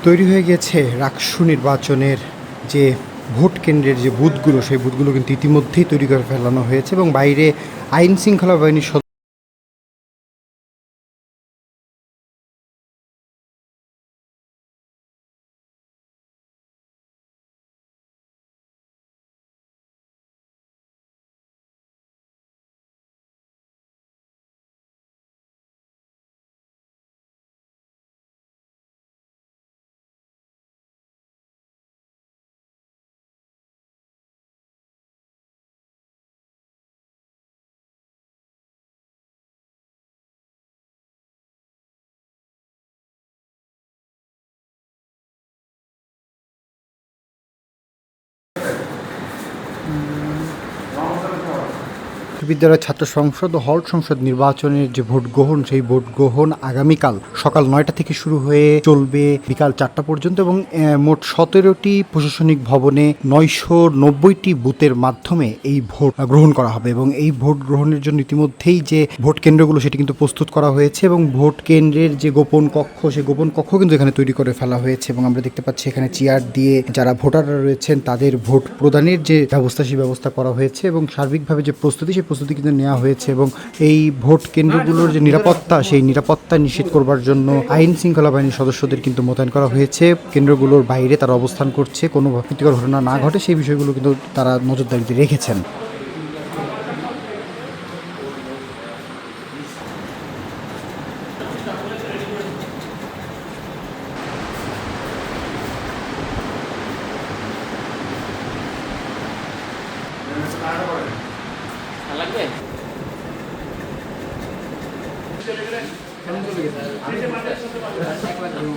তৈরি হয়ে গেছে রাকসু নির্বাচনের যে ভোট কেন্দ্রের যে বুথগুলো, সেই বুথগুলো কিন্তু ইতিমধ্যেই তৈরি করে ফেলানো হয়েছে এবং বাইরে আইন শৃঙ্খলা বাহিনীর বিদ্যালয়ের ছাত্র সংসদ ও হল সংসদ নির্বাচনের যে ভোট গ্রহণ, সেই ভোট গ্রহণ আগামীকাল সকাল 9টা থেকে শুরু হয়ে চলবে বিকাল 4টা পর্যন্ত এবং মোট 17টি প্রশাসনিক ভবনে 990টি বুথের মাধ্যমে এই ভোট গ্রহণ করা হবে এবং এই ভোট গ্রহণের জন্য ইতিমধ্যেই যে ভোট কেন্দ্রগুলো সেটি কিন্তু প্রস্তুত করা হয়েছে এবং ভোট কেন্দ্রের যে গোপন কক্ষ, সেই গোপন কক্ষ কিন্তু এখানে তৈরি করে ফেলা হয়েছে এবং আমরা দেখতে পাচ্ছি এখানে চেয়ার দিয়ে যারা ভোটাররা রয়েছেন তাদের ভোট প্রদানের যে ব্যবস্থা, সেই ব্যবস্থা করা হয়েছে এবং সার্বিকভাবে যে প্রস্তুতি, সেই প্রস্তুতি কিন্তু নেওয়া হয়েছে এবং এই ভোট কেন্দ্রগুলোর যে নিরাপত্তা, সেই নিরাপত্তা নিশ্চিত করবার জন্য আইন শৃঙ্খলা বাহিনীর সদস্যদের কিন্তু মোতায়েন করা হয়েছে। কেন্দ্রগুলোর বাইরে তারা অবস্থান করছে, কোনো ভীতিকর ঘটনা না ঘটে সেই বিষয়গুলো কিন্তু তারা নজরদারিতে রেখেছেন। লাগবে